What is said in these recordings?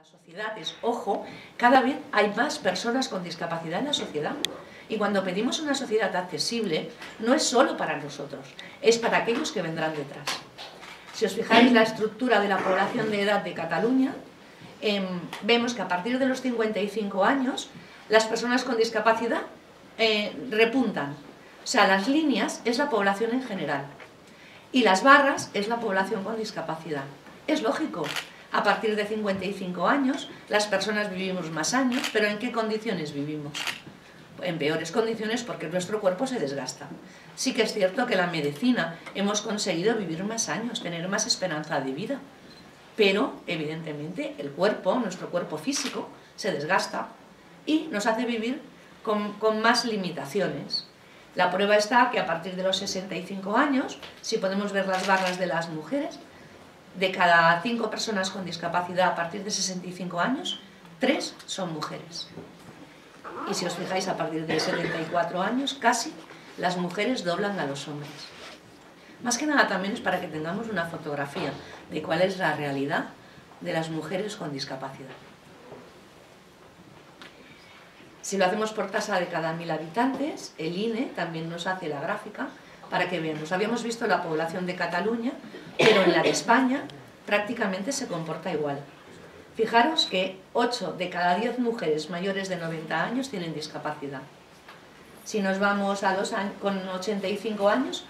sociedades, ojo, cada vez hay más personas con discapacidad en la sociedad. Y cuando pedimos una sociedad accesible, no es solo para nosotros, es para aquellos que vendrán detrás. Si os fijáis la estructura de la población de edad de Cataluña, vemos que a partir de los 55 años, las personas con discapacidad repuntan. O sea, las líneas es la población en general y las barras es la población con discapacidad. Es lógico. A partir de 55 años, las personas vivimos más años, pero ¿en qué condiciones vivimos? En peores condiciones porque nuestro cuerpo se desgasta. Sí que es cierto que la medicina hemos conseguido vivir más años, tener más esperanza de vida, pero evidentemente el cuerpo, nuestro cuerpo físico, se desgasta y nos hace vivir con más limitaciones. La prueba está que a partir de los 65 años, si podemos ver las barras de las mujeres, de cada 5 personas con discapacidad a partir de 65 años, 3 son mujeres. Y si os fijáis, a partir de 74 años, casi las mujeres doblan a los hombres. Más que nada también es para que tengamos una fotografía de cuál es la realidad de las mujeres con discapacidad. Si lo hacemos por tasa de cada 1000 habitantes, el INE también nos hace la gráfica para que veamos. Habíamos visto la población de Cataluña, pero en la de España prácticamente se comporta igual. Fijaros que 8 de cada 10 mujeres mayores de 90 años tienen discapacidad. Si nos vamos a los años, con 85 años,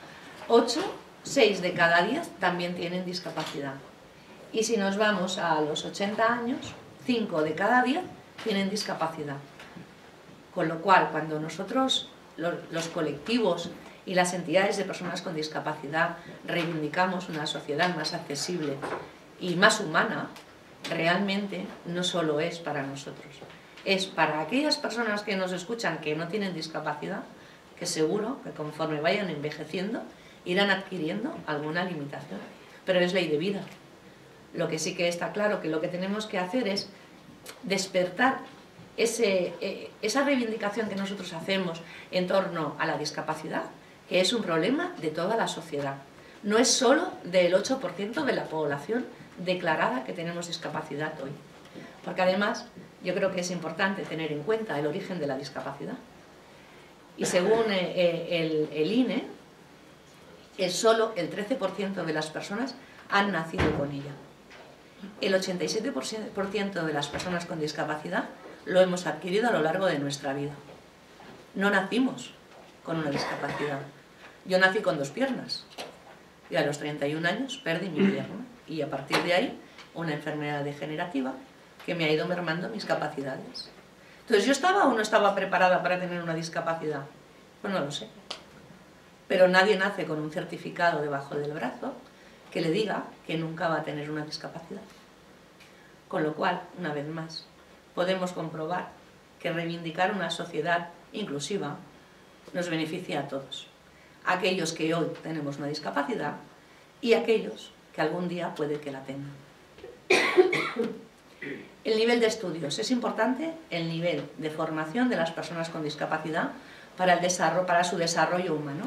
6 de cada 10 también tienen discapacidad. Y si nos vamos a los 80 años, 5 de cada 10 tienen discapacidad. Con lo cual, cuando nosotros, los colectivos y las entidades de personas con discapacidad reivindicamos una sociedad más accesible y más humana, realmente no solo es para nosotros, es para aquellas personas que nos escuchan que no tienen discapacidad, que seguro que conforme vayan envejeciendo irán adquiriendo alguna limitación, pero es ley de vida. Lo que sí que está claro que lo que tenemos que hacer es despertar esa reivindicación que nosotros hacemos en torno a la discapacidad, que es un problema de toda la sociedad. No es solo del 8% de la población declarada que tenemos discapacidad hoy. Porque además, yo creo que es importante tener en cuenta el origen de la discapacidad. Y según el INE, solo el 13% de las personas han nacido con ella. El 87% de las personas con discapacidad lo hemos adquirido a lo largo de nuestra vida. No nacimos con una discapacidad. Yo nací con 2 piernas y a los 31 años perdí mi pierna y a partir de ahí una enfermedad degenerativa que me ha ido mermando mis capacidades. Entonces, ¿yo estaba o no estaba preparada para tener una discapacidad? Pues no lo sé. Pero nadie nace con un certificado debajo del brazo que le diga que nunca va a tener una discapacidad. Con lo cual, una vez más, podemos comprobar que reivindicar una sociedad inclusiva nos beneficia a todos. Aquellos que hoy tenemos una discapacidad y aquellos que algún día puede que la tengan. El nivel de estudios. Es importante el nivel de formación de las personas con discapacidad para su desarrollo humano.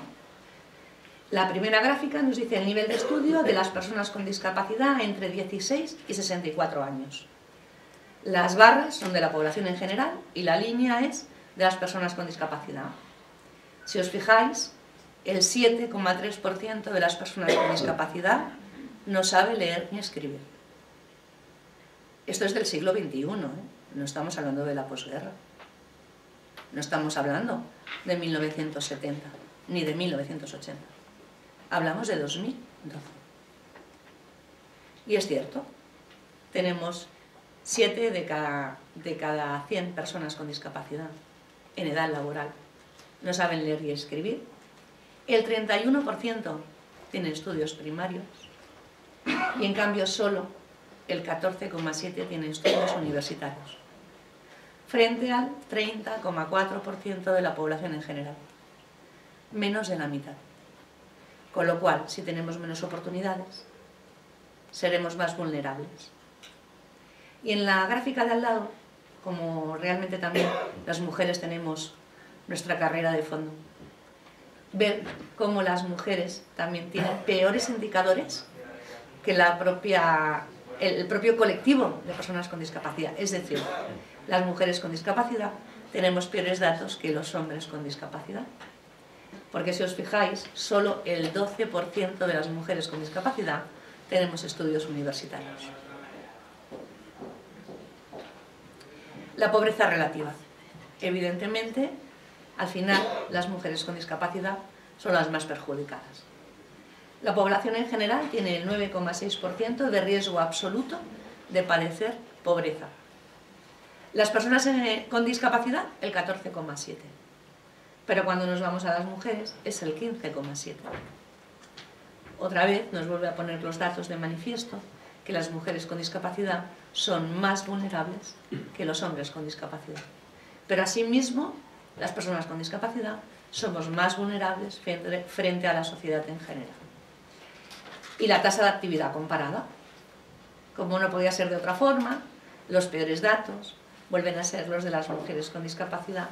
La primera gráfica nos dice el nivel de estudio de las personas con discapacidad entre 16 y 64 años. Las barras son de la población en general y la línea es de las personas con discapacidad. Si os fijáis, el 7,3% de las personas con discapacidad no sabe leer ni escribir. Esto es del siglo XXI, no estamos hablando de la posguerra. No estamos hablando de 1970 ni de 1980. Hablamos de 2012. Y es cierto, tenemos 7 de cada 100 personas con discapacidad en edad laboral. No saben leer y escribir. El 31% tiene estudios primarios y en cambio solo el 14,7% tiene estudios universitarios, frente al 30,4% de la población en general, menos de la mitad. Con lo cual, si tenemos menos oportunidades, seremos más vulnerables. Y en la gráfica de al lado, como realmente también las mujeres tenemos nuestra carrera de fondo, ver cómo las mujeres también tienen peores indicadores que la propia el propio colectivo de personas con discapacidad. Es decir, las mujeres con discapacidad tenemos peores datos que los hombres con discapacidad. Porque si os fijáis, solo el 12% de las mujeres con discapacidad tenemos estudios universitarios. La pobreza relativa. Evidentemente, al final, las mujeres con discapacidad son las más perjudicadas. La población en general tiene el 9,6% de riesgo absoluto de padecer pobreza. Las personas con discapacidad, el 14,7%. Pero cuando nos vamos a las mujeres, es el 15,7%. Otra vez nos vuelve a poner los datos de manifiesto que las mujeres con discapacidad son más vulnerables que los hombres con discapacidad. Pero asimismo, las personas con discapacidad somos más vulnerables frente a la sociedad en general. Y la tasa de actividad comparada, como no podía ser de otra forma, los peores datos vuelven a ser los de las mujeres con discapacidad,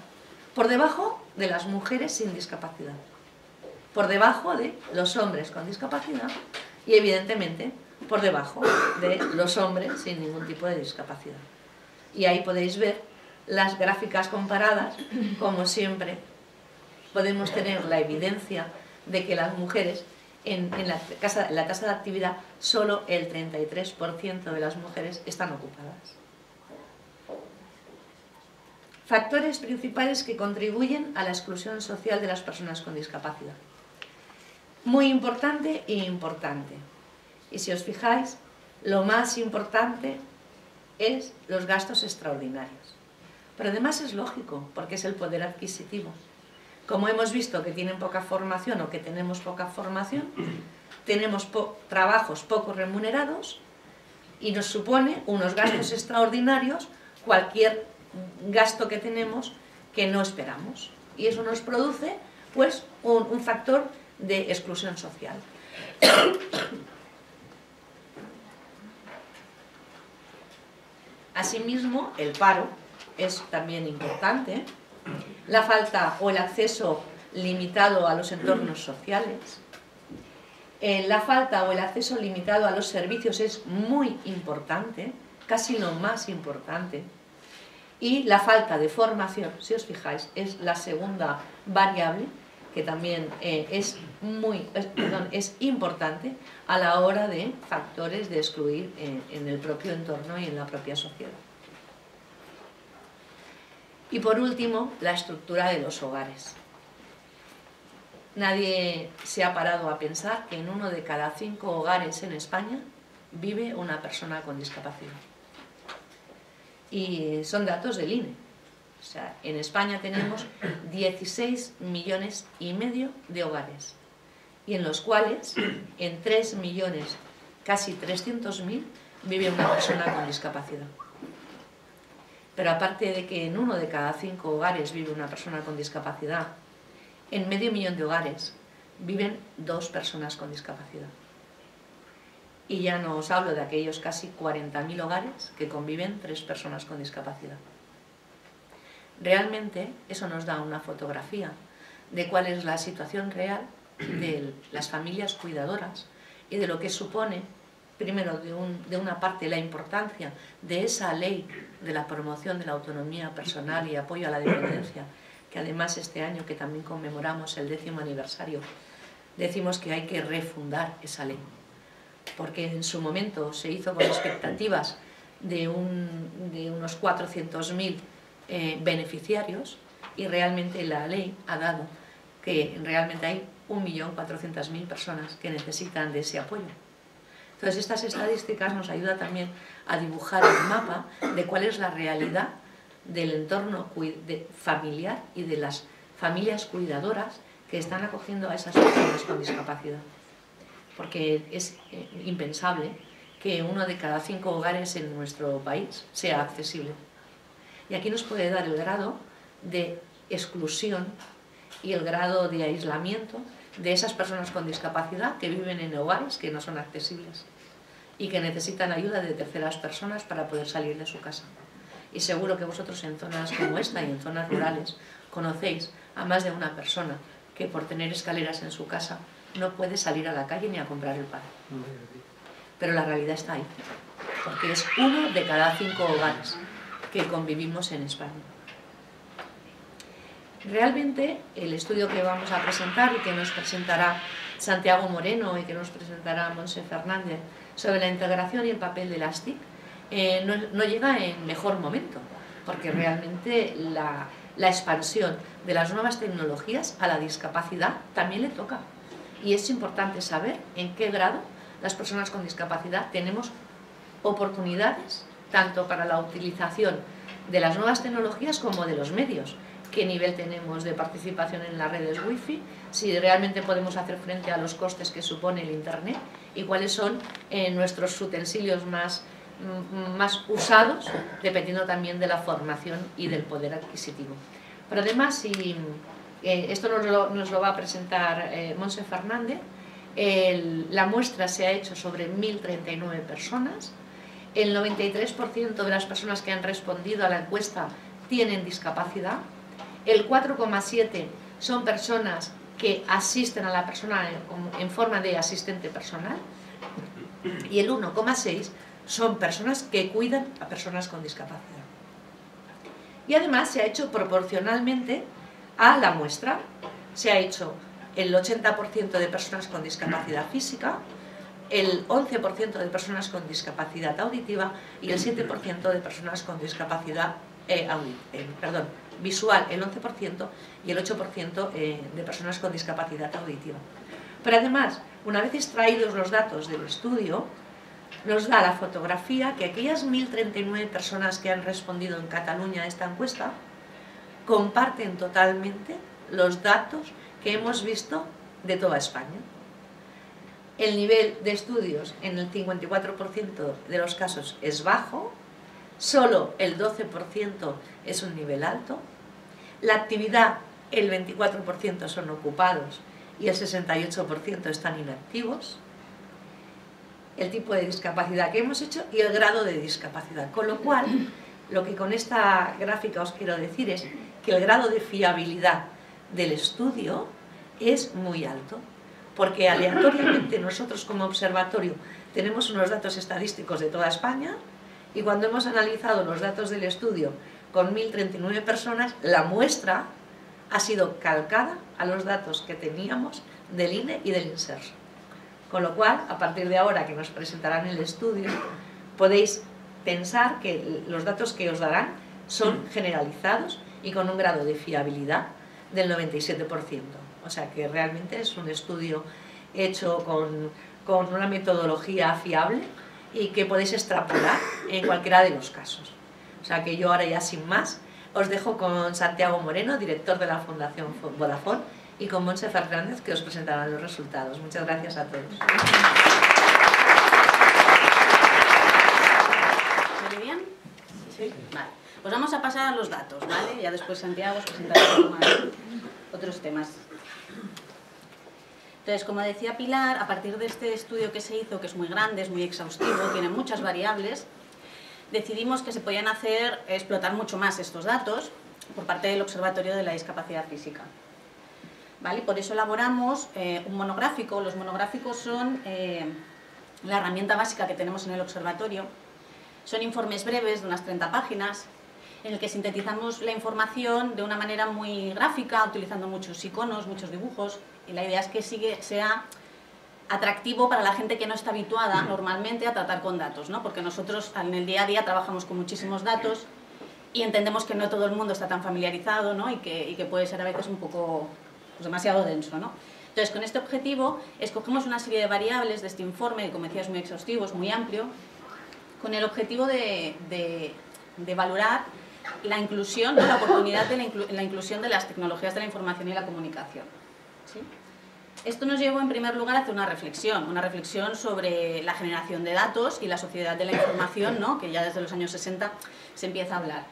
por debajo de las mujeres sin discapacidad, por debajo de los hombres con discapacidad y evidentemente por debajo de los hombres sin ningún tipo de discapacidad. Y ahí podéis ver las gráficas comparadas. Como siempre podemos tener la evidencia de que las mujeres en la tasa de actividad solo el 33% de las mujeres están ocupadas. Factores principales que contribuyen a la exclusión social de las personas con discapacidad. Muy importante e importante. Y si os fijáis, lo más importante es los gastos extraordinarios. Pero además es lógico, porque es el poder adquisitivo. Como hemos visto que tienen poca formación o que tenemos poca formación, tenemos trabajos poco remunerados y nos supone unos gastos extraordinarios cualquier gasto que tenemos que no esperamos. Y eso nos produce pues un factor de exclusión social. Asimismo, el paro es también importante. La falta o el acceso limitado a los entornos sociales. La falta o el acceso limitado a los servicios es muy importante, casi lo más importante. Y la falta de formación, si os fijáis, es la segunda variable que también es importante a la hora de factores de excluir en el propio entorno y en la propia sociedad. Y por último, la estructura de los hogares. Nadie se ha parado a pensar que en 1 de cada 5 hogares en España vive una persona con discapacidad. Y son datos del INE. O sea, en España tenemos 16,5 millones de hogares, y en los cuales en 3 millones, casi 300.000, vive una persona con discapacidad. Pero aparte de que en 1 de cada 5 hogares vive una persona con discapacidad, en medio millón de hogares viven 2 personas con discapacidad. Y ya no os hablo de aquellos casi 40.000 hogares que conviven 3 personas con discapacidad. Realmente eso nos da una fotografía de cuál es la situación real de las familias cuidadoras y de lo que supone, primero, de una parte, la importancia de esa ley de la promoción de la autonomía personal y apoyo a la dependencia, que además este año, que también conmemoramos el 10º aniversario, decimos que hay que refundar esa ley, porque en su momento se hizo con expectativas de unos 400.000 beneficiarios, y realmente la ley ha dado que realmente hay 1.400.000 personas que necesitan de ese apoyo. Entonces estas estadísticas nos ayudan también a dibujar el mapa de cuál es la realidad del entorno familiar y de las familias cuidadoras que están acogiendo a esas personas con discapacidad. Porque es impensable que 1 de cada 5 hogares en nuestro país sea accesible. Y aquí nos puede dar el grado de exclusión y el grado de aislamiento de esas personas con discapacidad que viven en hogares que no son accesibles y que necesitan ayuda de terceras personas para poder salir de su casa. Y seguro que vosotros en zonas como esta y en zonas rurales conocéis a más de una persona que por tener escaleras en su casa no puede salir a la calle ni a comprar el pan. Pero la realidad está ahí. porque es 1 de cada 5 hogares que convivimos en España. Realmente el estudio que vamos a presentar y que nos presentará Santiago Moreno y que nos presentará Montse Fernández sobre la integración y el papel de las TIC no llega en mejor momento, porque realmente la expansión de las nuevas tecnologías a la discapacidad también le toca, y es importante saber en qué grado las personas con discapacidad tenemos oportunidades tanto para la utilización de las nuevas tecnologías como de los medios, qué nivel tenemos de participación en las redes wifi, si realmente podemos hacer frente a los costes que supone el internet y cuáles son nuestros utensililos más usados, dependiendo también de la formación y del poder adquisitivo. Pero además, esto nos lo va a presentar Montse Fernández, la muestra se ha hecho sobre 1039 personas, el 93% de las personas que han respondido a la encuesta tienen discapacidad, el 4,7% son personas que asisten a la persona en forma de asistente personal y el 1,6% son personas que cuidan a personas con discapacidad. Y además se ha hecho proporcionalmente a la muestra, se ha hecho el 80% de personas con discapacidad física, el 11% de personas con discapacidad auditiva y el 7% de personas con discapacidad visual, el 11% y el 8% de personas con discapacidad auditiva. Pero además, una vez extraídos los datos del estudio, nos da la fotografía que aquellas 1039 personas que han respondido en Cataluña a esta encuesta comparten totalmente los datos que hemos visto de toda España. El nivel de estudios en el 54% de los casos es bajo, solo el 12% es un nivel alto, la actividad, el 24% son ocupados y el 68% están inactivos, el tipo de discapacidad que hemos hecho y el grado de discapacidad. Con lo cual, lo que con esta gráfica os quiero decir es que el grado de fiabilidad del estudio es muy alto, porque aleatoriamente nosotros como observatorio tenemos unos datos estadísticos de toda España y cuando hemos analizado los datos del estudio con 1039 personas, la muestra ha sido calcada a los datos que teníamos del INE y del INSERSO. Con lo cual, a partir de ahora que nos presentarán el estudio, podéis pensar que los datos que os darán son generalizados y con un grado de fiabilidad del 97%. O sea que realmente es un estudio hecho con una metodología fiable y que podéis extrapolar en cualquiera de los casos. O sea que yo ahora ya sin más os dejo con Santiago Moreno, director de la Fundación Vodafone, y con Montse Fernández, que os presentarán los resultados. Muchas gracias a todos. ¿Muy bien? Sí. Vale. Pues vamos a pasar a los datos, ¿vale? Ya después Santiago os presentará otros temas. Entonces, como decía Pilar, a partir de este estudio que se hizo, que es muy grande, es muy exhaustivo, tiene muchas variables, decidimos que se podían explotar mucho más estos datos por parte del Observatorio de la Discapacidad Física. ¿Vale? Por eso elaboramos un monográfico. Los monográficos son la herramienta básica que tenemos en el observatorio. Son informes breves de unas 30 páginas en el que sintetizamos la información de una manera muy gráfica, utilizando muchos iconos, muchos dibujos, y la idea es que sea atractivo para la gente que no está habituada normalmente a tratar con datos, ¿no? Porque nosotros en el día a día trabajamos con muchísimos datos y entendemos que no todo el mundo está tan familiarizado, ¿no? y que puede ser a veces un poco demasiado denso, ¿no? Entonces, con este objetivo, escogemos una serie de variables de este informe, que como decía es muy exhaustivo, es muy amplio, con el objetivo de valorar la inclusión, ¿no? La oportunidad de la inclusión de las tecnologías de la información y la comunicación. ¿Sí? Esto nos llevó en primer lugar a hacer una reflexión sobre la generación de datos y la sociedad de la información, ¿no? Que ya desde los años 60 se empieza a hablar.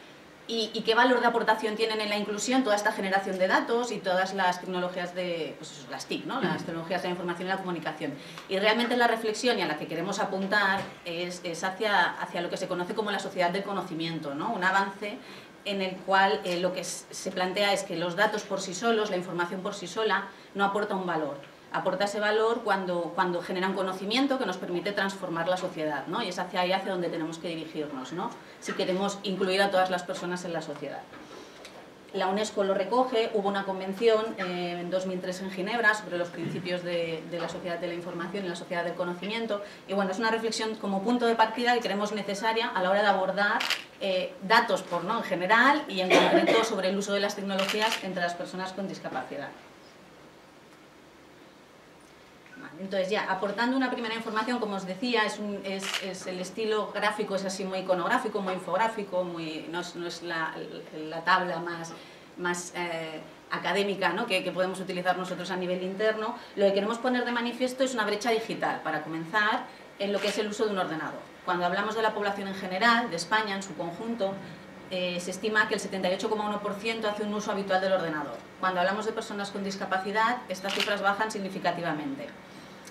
Y qué valor de aportación tienen en la inclusión toda esta generación de datos y todas las tecnologías de, pues eso, las TIC, ¿no? Las tecnologías de la información y la comunicación. Y realmente la reflexión y a la que queremos apuntar es hacia lo que se conoce como la sociedad del conocimiento, ¿no? Un avance en el cual lo que se plantea es que los datos por sí solos, la información por sí sola, no aporta un valor. Aporta ese valor cuando genera un conocimiento que nos permite transformar la sociedad, ¿no? Y es hacia ahí hacia donde tenemos que dirigirnos, ¿no? Si queremos incluir a todas las personas en la sociedad. La UNESCO lo recoge, hubo una convención en 2003 en Ginebra sobre los principios de la sociedad de la información y la sociedad del conocimiento, y bueno, es una reflexión como punto de partida que creemos necesaria a la hora de abordar datos en general y en concreto sobre el uso de las tecnologías entre las personas con discapacidad. Entonces ya, aportando una primera información, como os decía, es el estilo gráfico, es así muy iconográfico, muy infográfico, no es la tabla más académica, ¿no? que podemos utilizar nosotros a nivel interno. Lo que queremos poner de manifiesto es una brecha digital, para comenzar, en lo que es el uso de un ordenador. Cuando hablamos de la población en general, de España en su conjunto, se estima que el 78,1% hace un uso habitual del ordenador. Cuando hablamos de personas con discapacidad, estas cifras bajan significativamente.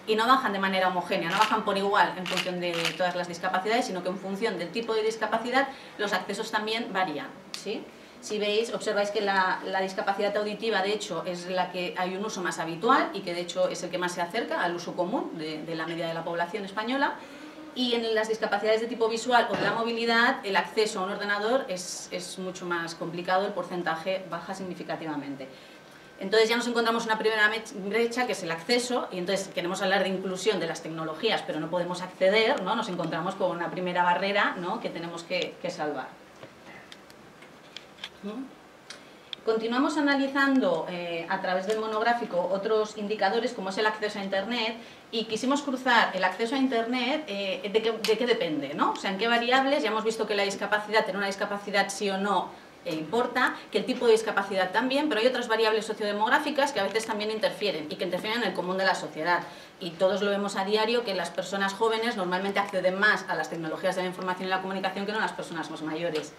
Y no bajan de manera homogénea, no bajan por igual en función de todas las discapacidades, sino que en función del tipo de discapacidad los accesos también varían, ¿sí? Si veis, observáis que la discapacidad auditiva, de hecho, es la que hay un uso más habitual y que de hecho es el que más se acerca al uso común de la media de la población española. Y en las discapacidades de tipo visual o de la movilidad, el acceso a un ordenador es mucho más complicado, el porcentaje baja significativamente. Entonces ya nos encontramos una primera brecha, que es el acceso, y entonces queremos hablar de inclusión de las tecnologías, pero no podemos acceder, ¿no? Nos encontramos con una primera barrera, ¿no? que tenemos que salvar. Continuamos analizando a través del monográfico otros indicadores como es el acceso a Internet, y quisimos cruzar el acceso a Internet de qué depende, ¿no? O sea, en qué variables. Ya hemos visto que la discapacidad, tener una discapacidad sí o no, importa, que el tipo de discapacidad también, pero hay otras variables sociodemográficas que a veces también interfieren y que interfieren en el común de la sociedad. Y todos lo vemos a diario, que las personas jóvenes normalmente acceden más a las tecnologías de la información y la comunicación que no las personas más mayores.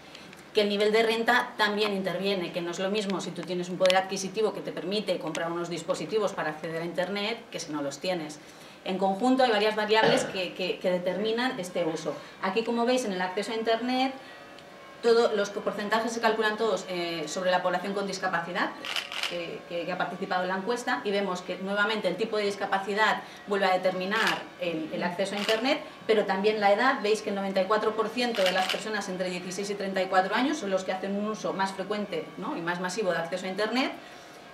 Que el nivel de renta también interviene, que no es lo mismo si tú tienes un poder adquisitivo que te permite comprar unos dispositivos para acceder a Internet que si no los tienes. En conjunto hay varias variables que determinan este uso. Aquí, como veis, en el acceso a Internet, los porcentajes se calculan todos sobre la población con discapacidad que ha participado en la encuesta, y vemos que nuevamente el tipo de discapacidad vuelve a determinar el acceso a Internet, pero también la edad. Veis que el 94% de las personas entre 16 y 34 años son los que hacen un uso más frecuente, ¿no? y más masivo de acceso a Internet.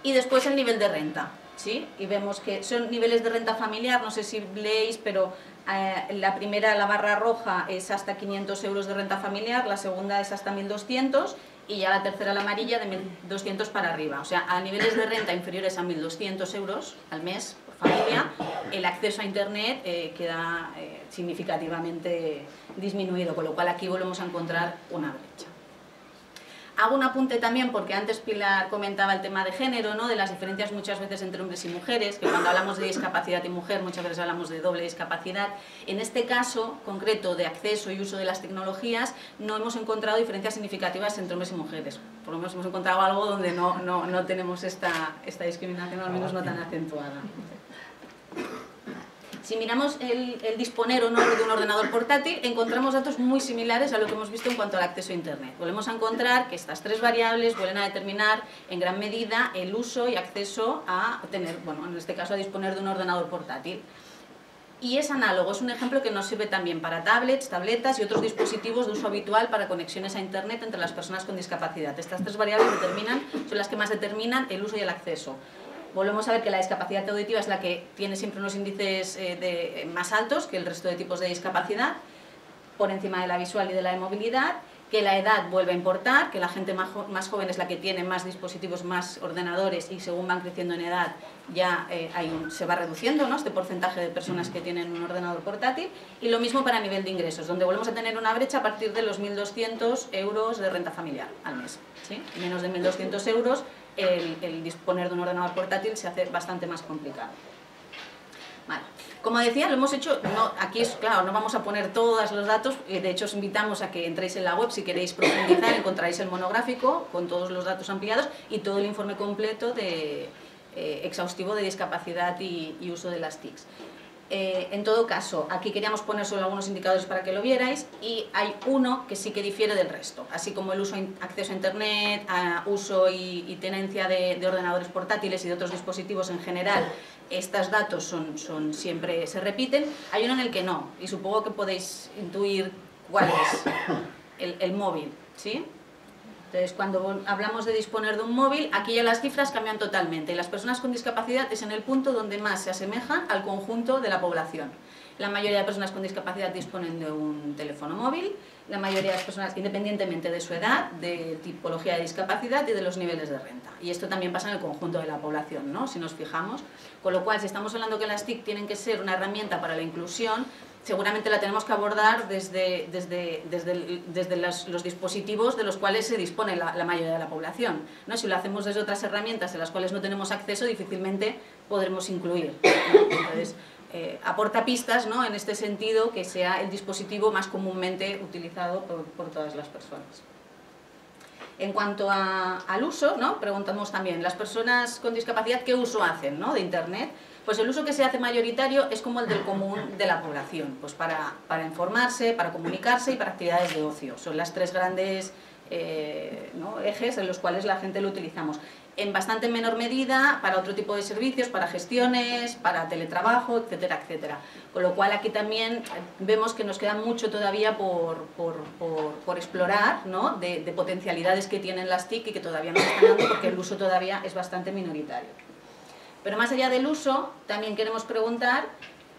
Y después el nivel de renta, ¿sí? Y vemos que son niveles de renta familiar, no sé si leéis, pero la primera, la barra roja, es hasta 500 euros de renta familiar, la segunda es hasta 1.200 y ya la tercera, la amarilla, de 1.200 para arriba. O sea, a niveles de renta inferiores a 1.200 euros al mes por familia, el acceso a Internet queda significativamente disminuido, con lo cual aquí volvemos a encontrar una brecha. Hago un apunte también porque antes Pilar comentaba el tema de género, ¿no? De las diferencias muchas veces entre hombres y mujeres, que cuando hablamos de discapacidad y mujer muchas veces hablamos de doble discapacidad. En este caso concreto de acceso y uso de las tecnologías no hemos encontrado diferencias significativas entre hombres y mujeres. Por lo menos hemos encontrado algo donde no tenemos esta discriminación, al menos no tan acentuada. Si miramos el disponer o no de un ordenador portátil, encontramos datos muy similares a lo que hemos visto en cuanto al acceso a Internet. Volvemos a encontrar que estas tres variables vuelven a determinar en gran medida el uso y acceso a tener, bueno, en este caso a disponer de un ordenador portátil. Y es análogo, es un ejemplo que nos sirve también para tablets, tabletas y otros dispositivos de uso habitual para conexiones a Internet entre las personas con discapacidad. Estas tres variables son las que más determinan el uso y el acceso. Volvemos a ver que la discapacidad auditiva es la que tiene siempre unos índices más altos que el resto de tipos de discapacidad, por encima de la visual y de la de movilidad, que la edad vuelve a importar, que la gente más joven es la que tiene más dispositivos, más ordenadores, y según van creciendo en edad ya se va reduciendo, ¿no? Este porcentaje de personas que tienen un ordenador portátil. Y lo mismo para nivel de ingresos, donde volvemos a tener una brecha a partir de los 1.200 euros de renta familiar al mes, ¿sí? Menos de 1.200 euros, el disponer de un ordenador portátil se hace bastante más complicado. Vale. Como decía, lo hemos hecho, aquí claro, no vamos a poner todos los datos, de hecho os invitamos a que entréis en la web si queréis profundizar, encontraréis el monográfico con todos los datos ampliados y todo el informe completo exhaustivo de discapacidad y uso de las TICs. En todo caso, aquí queríamos poner solo algunos indicadores para que lo vierais, y hay uno que sí que difiere del resto, así como el acceso a internet, uso y tenencia de ordenadores portátiles y de otros dispositivos en general. Estos datos siempre se repiten. Hay uno en el que no, y supongo que podéis intuir cuál es, el móvil, ¿sí? Entonces, cuando hablamos de disponer de un móvil, aquí ya las cifras cambian totalmente, y las personas con discapacidad es en el punto donde más se asemejan al conjunto de la población. La mayoría de personas con discapacidad disponen de un teléfono móvil, la mayoría de las personas, independientemente de su edad, de tipología de discapacidad y de los niveles de renta. Y esto también pasa en el conjunto de la población, ¿no? Si nos fijamos. Con lo cual, si estamos hablando que las TIC tienen que ser una herramienta para la inclusión, seguramente la tenemos que abordar desde los dispositivos de los cuales se dispone la mayoría de la población, ¿no? Si lo hacemos desde otras herramientas en las cuales no tenemos acceso, difícilmente podremos incluir, ¿no? Entonces, aporta pistas, ¿no?, en este sentido, que sea el dispositivo más comúnmente utilizado por todas las personas. En cuanto al uso, ¿no?, preguntamos también, las personas con discapacidad, ¿qué uso hacen, ¿no?, de Internet? Pues el uso que se hace mayoritario es como el del común de la población, pues para informarse, para comunicarse y para actividades de ocio. Son las tres grandes ¿no?, ejes en los cuales la gente lo utilizamos. En bastante menor medida para otro tipo de servicios, para gestiones, para teletrabajo, etcétera, etcétera. Con lo cual aquí también vemos que nos queda mucho todavía por explorar, ¿no?, de potencialidades que tienen las TIC y que todavía no se están dando, porque el uso todavía es bastante minoritario. Pero más allá del uso, también queremos preguntar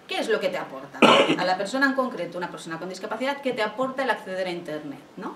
¿qué es lo que te aporta? A la persona en concreto, una persona con discapacidad, ¿qué te aporta el acceder a Internet, ¿no?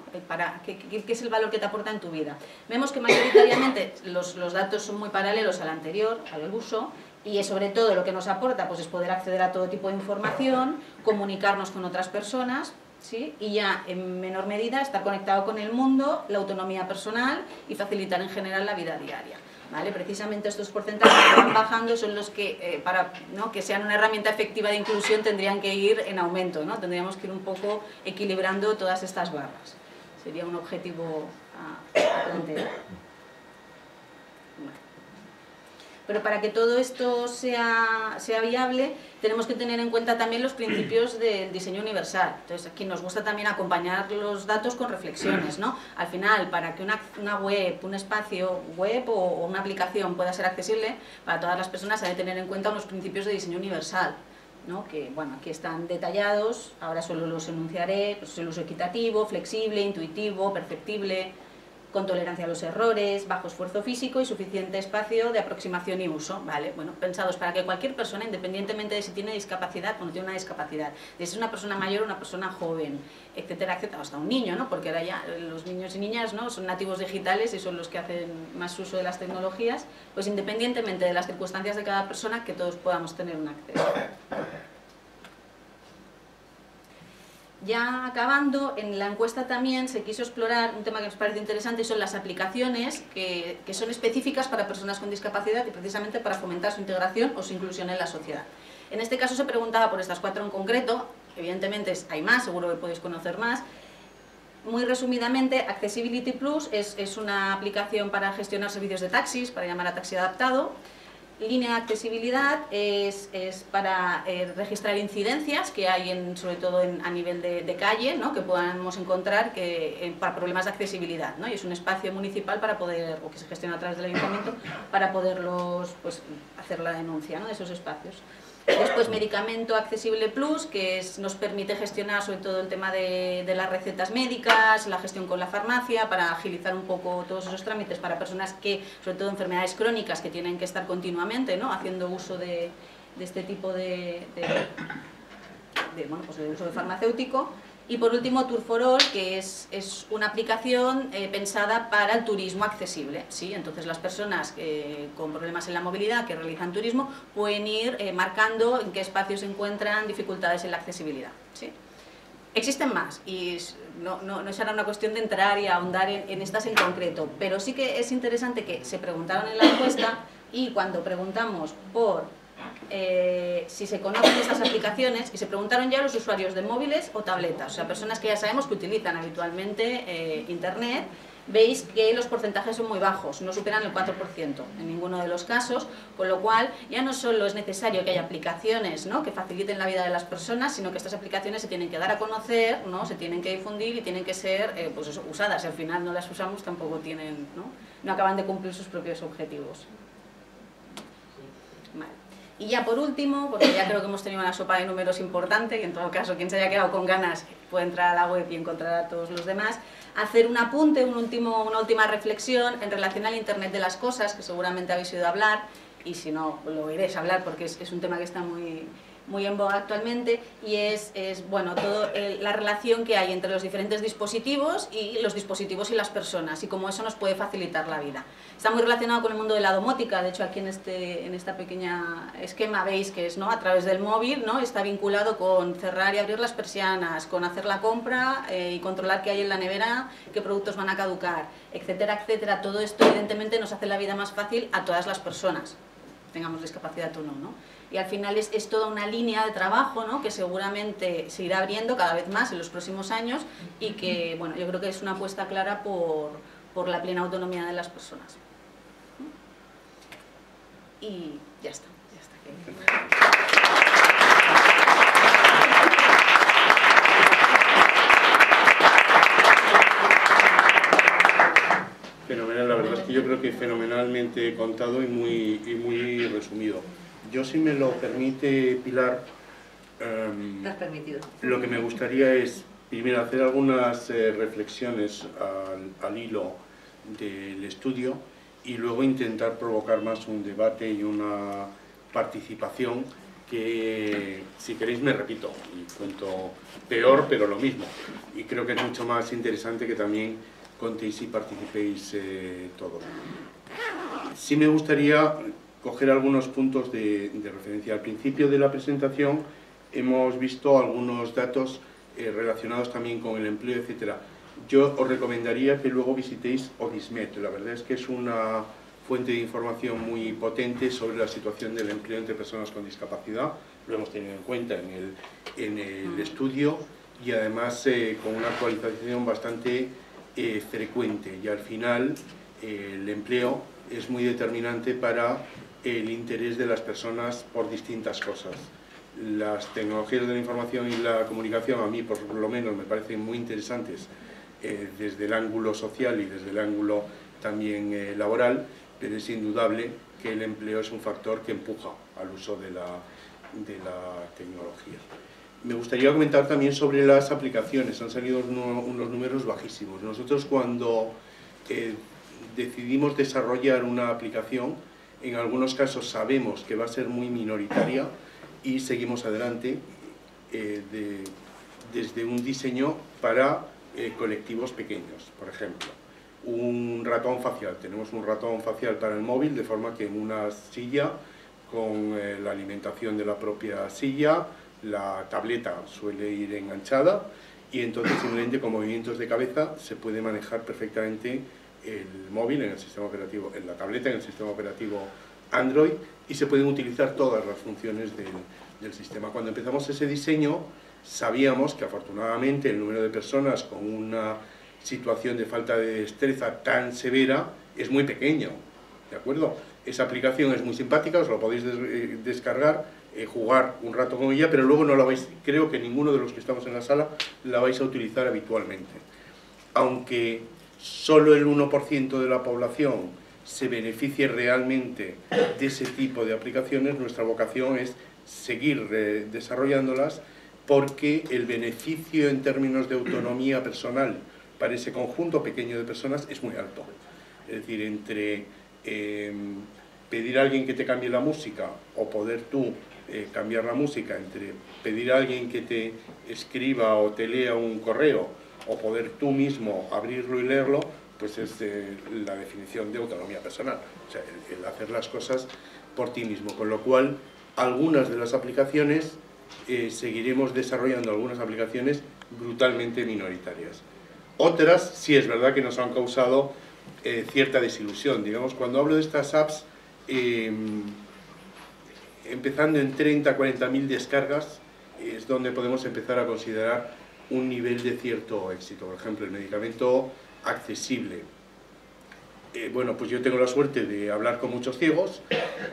¿Qué es el valor que te aporta en tu vida? Vemos que mayoritariamente los datos son muy paralelos al anterior, al uso, y sobre todo lo que nos aporta pues, es poder acceder a todo tipo de información, comunicarnos con otras personas, ¿sí?, y ya en menor medida estar conectado con el mundo, la autonomía personal y facilitar en general la vida diaria. ¿Vale? Precisamente estos porcentajes que van bajando son los que, para, ¿no?, que sean una herramienta efectiva de inclusión, tendrían que ir en aumento, ¿no? Tendríamos que ir un poco equilibrando todas estas barras. Sería un objetivo a plantear. Pero para que todo esto sea viable, tenemos que tener en cuenta también los principios del diseño universal. Entonces, aquí nos gusta también acompañar los datos con reflexiones, ¿no? Al final, para que una web, un espacio web o una aplicación pueda ser accesible para todas las personas, hay que tener en cuenta unos principios de diseño universal, ¿no?, que, bueno, aquí están detallados, ahora solo los enunciaré. Pues el uso equitativo, flexible, intuitivo, perceptible, con tolerancia a los errores, bajo esfuerzo físico y suficiente espacio de aproximación y uso, ¿vale? Bueno, pensados para que cualquier persona, independientemente de si tiene discapacidad o no tiene una discapacidad, de si es una persona mayor o una persona joven, etcétera, etcétera, hasta un niño, ¿no?, porque ahora ya los niños y niñas, ¿no?, son nativos digitales y son los que hacen más uso de las tecnologías, pues independientemente de las circunstancias de cada persona, que todos podamos tener un acceso. Ya acabando, en la encuesta también se quiso explorar un tema que nos parece interesante, y son las aplicaciones que son específicas para personas con discapacidad y precisamente para fomentar su integración o su inclusión en la sociedad. En este caso se preguntaba por estas 4 en concreto, evidentemente hay más, seguro que podéis conocer más. Muy resumidamente, Accessibility Plus es una aplicación para gestionar servicios de taxis, para llamar a taxi adaptado. Línea de accesibilidad es para registrar incidencias que hay sobre todo a nivel de calle, ¿no?, que podamos encontrar para problemas de accesibilidad, ¿no?, y es un espacio municipal para poder, o que se gestiona a través del ayuntamiento, para poderlos, pues, hacer la denuncia, ¿no?, de esos espacios. Después, Medicamento Accesible Plus, que nos permite gestionar sobre todo el tema de las recetas médicas, la gestión con la farmacia, para agilizar un poco todos esos trámites para personas que, sobre todo enfermedades crónicas, que tienen que estar continuamente, ¿no?, haciendo uso de este tipo de uso de farmacéutico. Y por último, Tour for All, que es una aplicación pensada para el turismo accesible, ¿sí? Entonces las personas con problemas en la movilidad que realizan turismo pueden ir marcando en qué espacios se encuentran dificultades en la accesibilidad, ¿sí? Existen más y no será una cuestión de entrar y ahondar en estas en concreto, pero sí que es interesante que se preguntaron en la encuesta, y cuando preguntamos por si se conocen esas aplicaciones, y se preguntaron ya a los usuarios de móviles o tabletas, o sea, personas que ya sabemos que utilizan habitualmente Internet, veis que los porcentajes son muy bajos, no superan el 4% en ninguno de los casos, con lo cual ya no solo es necesario que haya aplicaciones, ¿no?, que faciliten la vida de las personas, sino que estas aplicaciones se tienen que dar a conocer, ¿no?, se tienen que difundir y tienen que ser pues eso, usadas. Si al final no las usamos, tampoco tienen, no acaban de cumplir sus propios objetivos. Vale. Y ya por último, porque ya creo que hemos tenido una sopa de números importante, y en todo caso quien se haya quedado con ganas puede entrar a la web y encontrar a todos los demás, hacer un apunte, una última reflexión en relación al Internet de las cosas, que seguramente habéis oído hablar, y si no, lo oiréis hablar porque es un tema que está muy en boga actualmente, y es bueno, la relación que hay entre los diferentes dispositivos y los dispositivos y las personas, y cómo eso nos puede facilitar la vida. Está muy relacionado con el mundo de la domótica. De hecho aquí en esta pequeña esquema veis que es, ¿no?, a través del móvil, ¿no?, está vinculado con cerrar y abrir las persianas, con hacer la compra y controlar qué hay en la nevera, qué productos van a caducar, etcétera, etcétera. Todo esto evidentemente nos hace la vida más fácil a todas las personas, tengamos discapacidad o no, ¿no? Y al final es toda una línea de trabajo, ¿no?, que seguramente se irá abriendo cada vez más en los próximos años, y que, bueno, yo creo que es una apuesta clara por la plena autonomía de las personas. Y ya está. Fenomenal, la verdad es que yo creo que fenomenalmente contado y muy resumido. Yo, si me lo permite, Pilar, lo que me gustaría es, primero, hacer algunas reflexiones al hilo del estudio, y luego intentar provocar más un debate y una participación que, si queréis, me repito y cuento peor, pero lo mismo. Y creo que es mucho más interesante que también contéis y participéis todos. Sí me gustaría coger algunos puntos de referencia. Al principio de la presentación hemos visto algunos datos relacionados también con el empleo, etcétera. Yo os recomendaría que luego visitéis Odismet. La verdad es que es una fuente de información muy potente sobre la situación del empleo entre personas con discapacidad. Lo hemos tenido en cuenta en el estudio, y además con una actualización bastante frecuente. Y al final el empleo es muy determinante para el interés de las personas por distintas cosas. Las tecnologías de la información y la comunicación, a mí por lo menos, me parecen muy interesantes desde el ángulo social y desde el ángulo también laboral, pero es indudable que el empleo es un factor que empuja al uso de la tecnología. Me gustaría comentar también sobre las aplicaciones. Han salido unos números bajísimos. Nosotros, cuando decidimos desarrollar una aplicación, en algunos casos sabemos que va a ser muy minoritaria, y seguimos adelante desde un diseño para colectivos pequeños. Por ejemplo, un ratón facial. Tenemos un ratón facial para el móvil, de forma que en una silla, con la alimentación de la propia silla, la tableta suele ir enganchada, y entonces simplemente con movimientos de cabeza se puede manejar perfectamente el móvil en el sistema operativo, en la tableta en el sistema operativo Android, y se pueden utilizar todas las funciones del sistema. Cuando empezamos ese diseño, sabíamos que afortunadamente el número de personas con una situación de falta de destreza tan severa es muy pequeño, ¿de acuerdo? Esa aplicación es muy simpática, os la podéis descargar, jugar un rato con ella, pero luego no la vais, creo que ninguno de los que estamos en la sala la vais a utilizar habitualmente. Aunque solo el 1% de la población se beneficie realmente de ese tipo de aplicaciones, nuestra vocación es seguir desarrollándolas, porque el beneficio en términos de autonomía personal para ese conjunto pequeño de personas es muy alto. Es decir, entre pedir a alguien que te cambie la música o poder tú cambiar la música, entre pedir a alguien que te escriba o te lea un correo o poder tú mismo abrirlo y leerlo, pues es la definición de autonomía personal. O sea, el hacer las cosas por ti mismo. Con lo cual, algunas de las aplicaciones, seguiremos desarrollando algunas aplicaciones brutalmente minoritarias. Otras, sí es verdad que nos han causado cierta desilusión. Digamos, cuando hablo de estas apps, empezando en 30 a 40.000 descargas, es donde podemos empezar a considerar un nivel de cierto éxito. Por ejemplo, el medicamento accesible. bueno, pues yo tengo la suerte de hablar con muchos ciegos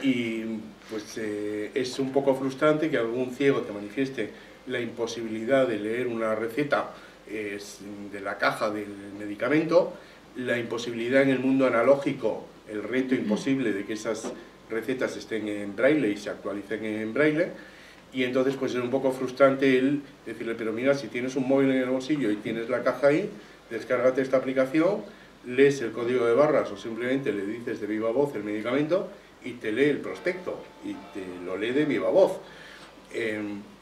y pues es un poco frustrante que algún ciego te manifieste la imposibilidad de leer una receta de la caja del medicamento, la imposibilidad en el mundo analógico, el reto imposible de que esas recetas estén en braille y se actualicen en braille, y entonces pues es un poco frustrante el decirle, pero mira, si tienes un móvil en el bolsillo y tienes la caja ahí, descárgate esta aplicación, lees el código de barras o simplemente le dices de viva voz el medicamento y te lee el prospecto y te lo lee de viva voz.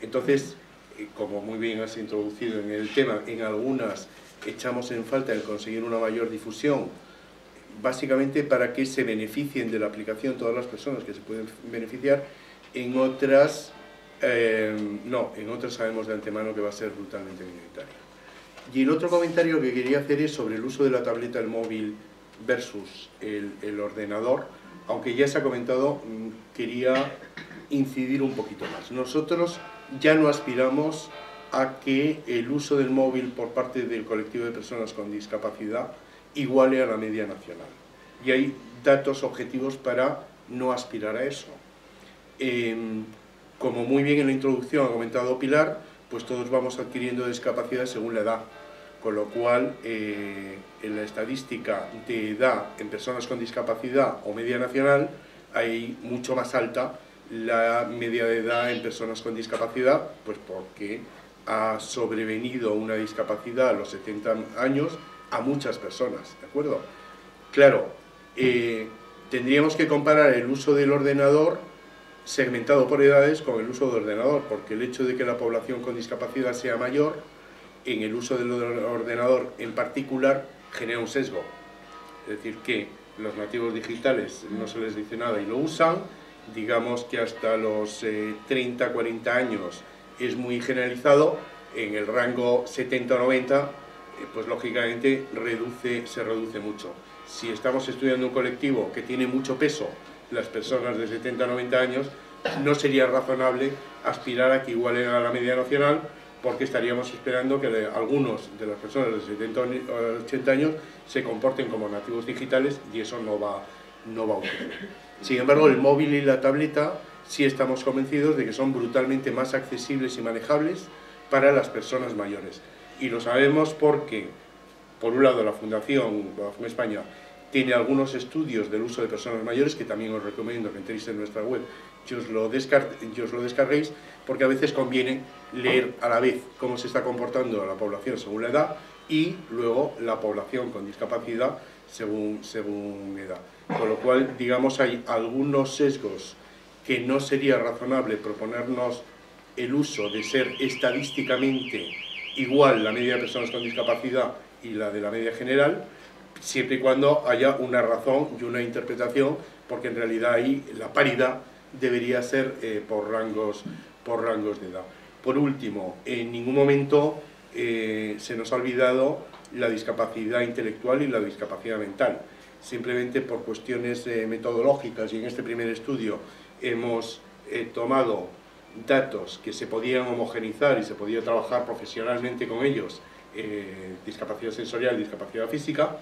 Entonces, como muy bien has introducido en el tema, en algunas echamos en falta el conseguir una mayor difusión, básicamente para que se beneficien de la aplicación todas las personas que se pueden beneficiar. En otras, no, en otras sabemos de antemano que va a ser brutalmente minoritaria. Y el otro comentario que quería hacer es sobre el uso de la tableta, el móvil versus el ordenador, aunque ya se ha comentado, quería incidir un poquito más. Nosotros ya no aspiramos a que el uso del móvil por parte del colectivo de personas con discapacidad iguale a la media nacional. Y hay datos objetivos para no aspirar a eso. Como muy bien en la introducción ha comentado Pilar, pues todos vamos adquiriendo discapacidad según la edad, con lo cual en la estadística de edad en personas con discapacidad o media nacional hay mucho más alta la media de edad en personas con discapacidad, pues porque ha sobrevenido una discapacidad a los 70 años a muchas personas, ¿de acuerdo? Claro, tendríamos que comparar el uso del ordenador segmentado por edades con el uso del ordenador, porque el hecho de que la población con discapacidad sea mayor, en el uso del ordenador en particular, genera un sesgo. Es decir, que los nativos digitales no se les dice nada y lo usan, digamos que hasta los 30, 40 años es muy generalizado, en el rango 70 o 90, pues lógicamente se reduce mucho. Si estamos estudiando un colectivo que tiene mucho peso, las personas de 70 a 90 años, no sería razonable aspirar a que igualen a la media nacional, porque estaríamos esperando que algunos de las personas de 70 a 80 años se comporten como nativos digitales y eso no va a ocurrir. Sin embargo, el móvil y la tableta sí estamos convencidos de que son brutalmente más accesibles y manejables para las personas mayores. Y lo sabemos porque, por un lado, la Fundación España tiene algunos estudios del uso de personas mayores, que también os recomiendo que entréis en nuestra web y os lo descarguéis, porque a veces conviene leer a la vez cómo se está comportando la población según la edad y luego la población con discapacidad según edad. Con lo cual, digamos, hay algunos sesgos que no sería razonable proponernos el uso de ser estadísticamente igual la media de personas con discapacidad y la de la media general, siempre y cuando haya una razón y una interpretación, porque en realidad ahí la paridad debería ser por rangos de edad. Por último, en ningún momento se nos ha olvidado la discapacidad intelectual y la discapacidad mental. Simplemente por cuestiones metodológicas, y en este primer estudio hemos tomado datos que se podían homogeneizar y se podía trabajar profesionalmente con ellos, discapacidad sensorial, discapacidad física.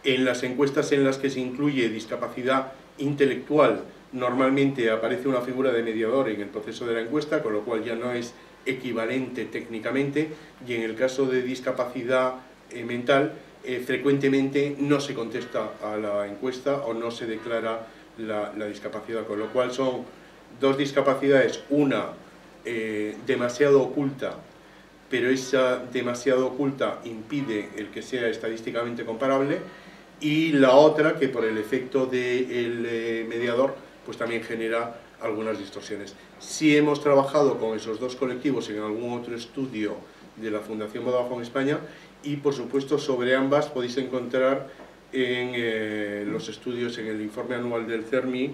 En las encuestas en las que se incluye discapacidad intelectual, normalmente aparece una figura de mediador en el proceso de la encuesta, con lo cual ya no es equivalente técnicamente, y en el caso de discapacidad mental, frecuentemente no se contesta a la encuesta o no se declara la discapacidad, con lo cual son dos discapacidades, una demasiado oculta, pero esa demasiado oculta impide el que sea estadísticamente comparable, y la otra que por el efecto del mediador pues también genera algunas distorsiones. Sí hemos trabajado con esos dos colectivos en algún otro estudio de la Fundación Vodafone España, y por supuesto sobre ambas podéis encontrar en los estudios, en el informe anual del CERMI,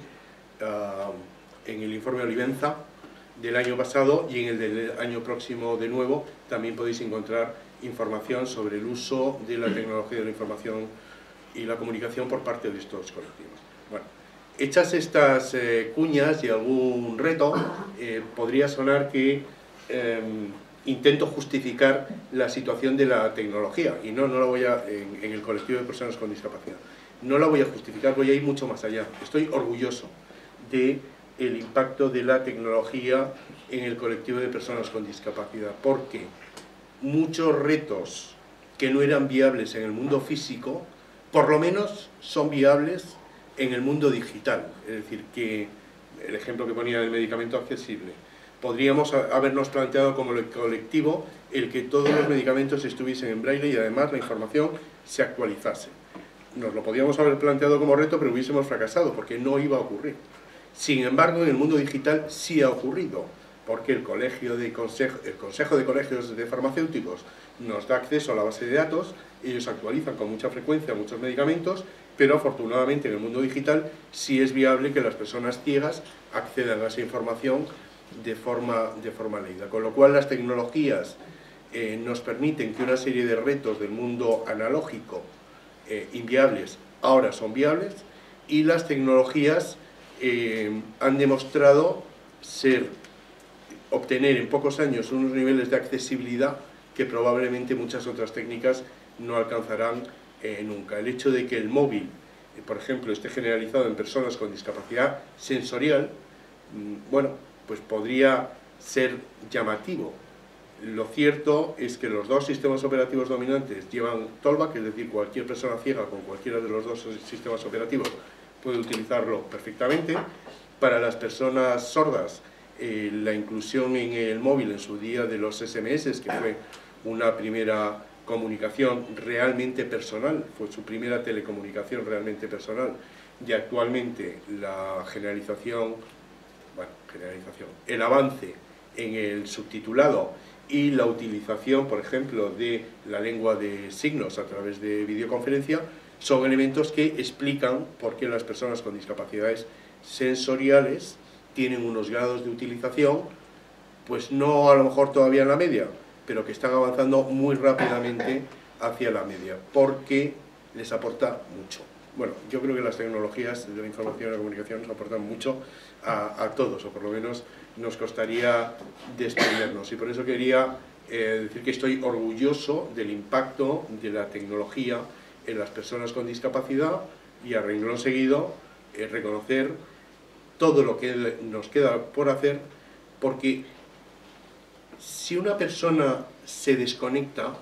en el informe Olivenza del año pasado, y en el del año próximo de nuevo también podéis encontrar información sobre el uso de la tecnología de la información y la comunicación por parte de estos colectivos. Bueno, hechas estas cuñas y algún reto, podría sonar que intento justificar la situación de la tecnología, y no la voy a, en el colectivo de personas con discapacidad, no la voy a justificar, voy a ir mucho más allá. Estoy orgulloso del impacto de la tecnología en el colectivo de personas con discapacidad, porque muchos retos que no eran viables en el mundo físico, por lo menos son viables en el mundo digital. Es decir, que el ejemplo que ponía del medicamento accesible, podríamos habernos planteado como colectivo el que todos los medicamentos estuviesen en braille y además la información se actualizase. Nos lo podíamos haber planteado como reto, pero hubiésemos fracasado porque no iba a ocurrir. Sin embargo, en el mundo digital sí ha ocurrido, porque el Consejo de Colegios de Farmacéuticos nos da acceso a la base de datos, ellos actualizan con mucha frecuencia muchos medicamentos, pero afortunadamente en el mundo digital sí es viable que las personas ciegas accedan a esa información de forma leída. Con lo cual las tecnologías nos permiten que una serie de retos del mundo analógico inviables ahora son viables, y las tecnologías han demostrado obtener en pocos años unos niveles de accesibilidad que probablemente muchas otras técnicas no alcanzarán nunca. El hecho de que el móvil, por ejemplo, esté generalizado en personas con discapacidad sensorial, bueno, pues podría ser llamativo. Lo cierto es que los dos sistemas operativos dominantes llevan Tollback, es decir, cualquier persona ciega con cualquiera de los dos sistemas operativos puede utilizarlo perfectamente. Para las personas sordas, la inclusión en el móvil en su día de los SMS, que fue una primera comunicación realmente personal, fue su primera telecomunicación realmente personal, y actualmente la el avance en el subtitulado y la utilización, por ejemplo, de la lengua de signos a través de videoconferencia, son elementos que explican por qué las personas con discapacidades sensoriales tienen unos grados de utilización, pues no a lo mejor todavía en la media, pero que están avanzando muy rápidamente hacia la media, porque les aporta mucho. Bueno, yo creo que las tecnologías de la información y la comunicación nos aportan mucho a todos, o por lo menos nos costaría desprendernos, y por eso quería decir que estoy orgulloso del impacto de la tecnología en las personas con discapacidad, y a renglón seguido reconocer todo lo que nos queda por hacer, porque si una persona se desconecta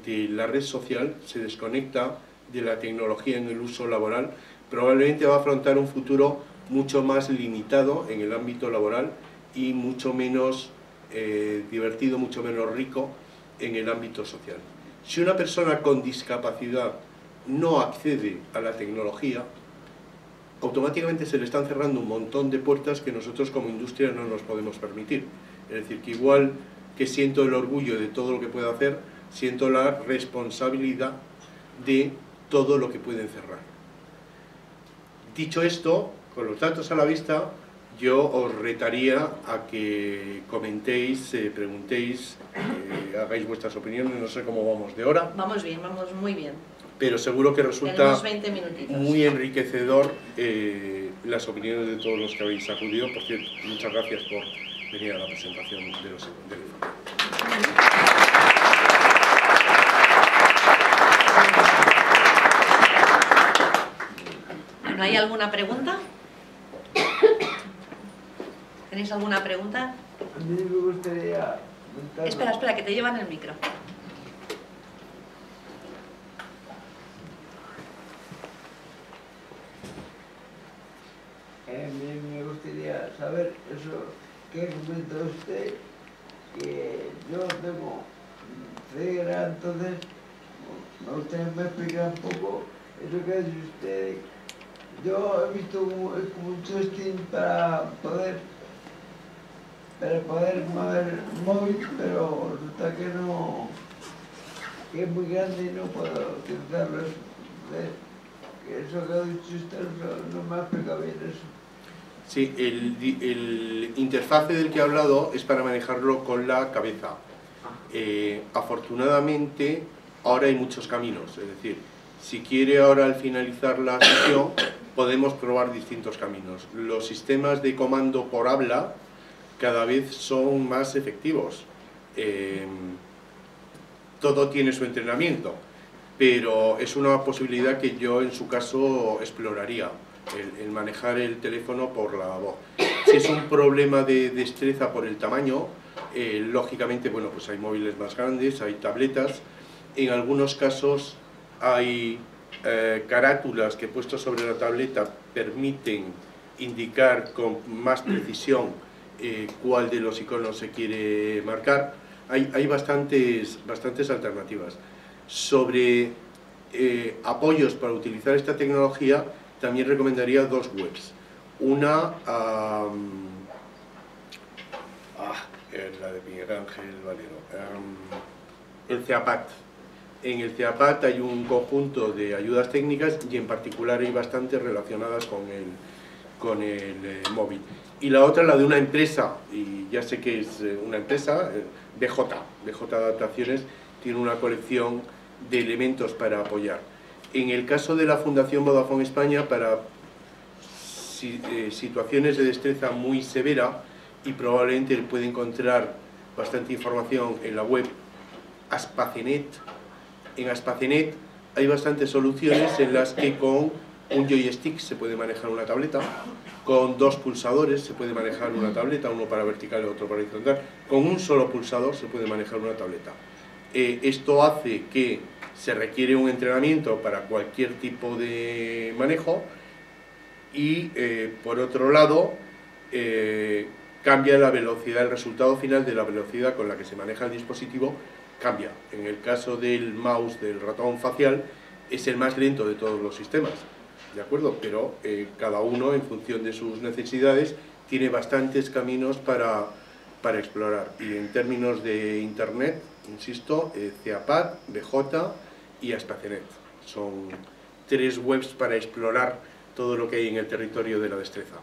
de la red social, se desconecta de la tecnología en el uso laboral, probablemente va a afrontar un futuro mucho más limitado en el ámbito laboral y mucho menos divertido, mucho menos rico en el ámbito social. Si una persona con discapacidad no accede a la tecnología, automáticamente se le están cerrando un montón de puertas que nosotros como industria no nos podemos permitir. Es decir, que igual que siento el orgullo de todo lo que puedo hacer, siento la responsabilidad de todo lo que pueden cerrar. Dicho esto, con los datos a la vista, yo os retaría a que comentéis, preguntéis, hagáis vuestras opiniones. No sé cómo vamos de hora. Vamos bien, vamos muy bien. Pero seguro que resulta Tenemos 20 minutitos. Muy enriquecedor las opiniones de todos los que habéis acudido. Por cierto, muchas gracias por venir a la presentación del informe. ¿No hay alguna pregunta? ¿Tenéis alguna pregunta? A mí me gustaría preguntar... Espera, que te llevan el micro. A mí me gustaría saber eso que comentó usted, que yo tengo ceguera, entonces me gustaría que me explicara un poco eso que dice usted. Yo he visto como un joystick para poder mover el móvil, pero resulta que no, que es muy grande y no puedo utilizarlo. Eso que ha dicho usted no me ha explicado bien eso. Sí, el interfaz del que he hablado es para manejarlo con la cabeza. Afortunadamente, ahora hay muchos caminos, es decir, si quiere ahora al finalizar la sesión, podemos probar distintos caminos. Los sistemas de comando por habla cada vez son más efectivos. todo tiene su entrenamiento, pero es una posibilidad que yo en su caso exploraría, el manejar el teléfono por la voz. Si es un problema de destreza por el tamaño, lógicamente, bueno, pues hay móviles más grandes, hay tabletas, en algunos casos hay carátulas que puestos sobre la tableta permiten indicar con más precisión cuál de los iconos se quiere marcar. Hay bastantes alternativas. Sobre apoyos para utilizar esta tecnología, también recomendaría dos webs. Una, la de Miguel Ángel Valero, el CEAPAT. En el CEAPAT hay un conjunto de ayudas técnicas y en particular hay bastantes relacionadas con el móvil. Y la otra, la de una empresa, y ya sé que es una empresa, BJ Adaptaciones, tiene una colección de elementos para apoyar. En el caso de la Fundación Vodafone España, para situaciones de destreza muy severa, y probablemente puede encontrar bastante información en la web Aspacenet. En Aspacenet hay bastantes soluciones en las que con un joystick se puede manejar una tableta, con dos pulsadores se puede manejar una tableta, uno para vertical y otro para horizontal, con un solo pulsador se puede manejar una tableta. Esto hace que se requiere un entrenamiento para cualquier tipo de manejo y por otro lado cambia la velocidad, el resultado final de la velocidad con la que se maneja el dispositivo cambia. En el caso del mouse, del ratón facial, es el más lento de todos los sistemas, ¿de acuerdo? Pero cada uno, en función de sus necesidades, tiene bastantes caminos para explorar. Y en términos de internet, insisto, CEAPAT, BJ y Aspacenet. Son tres webs para explorar todo lo que hay en el territorio de la destreza.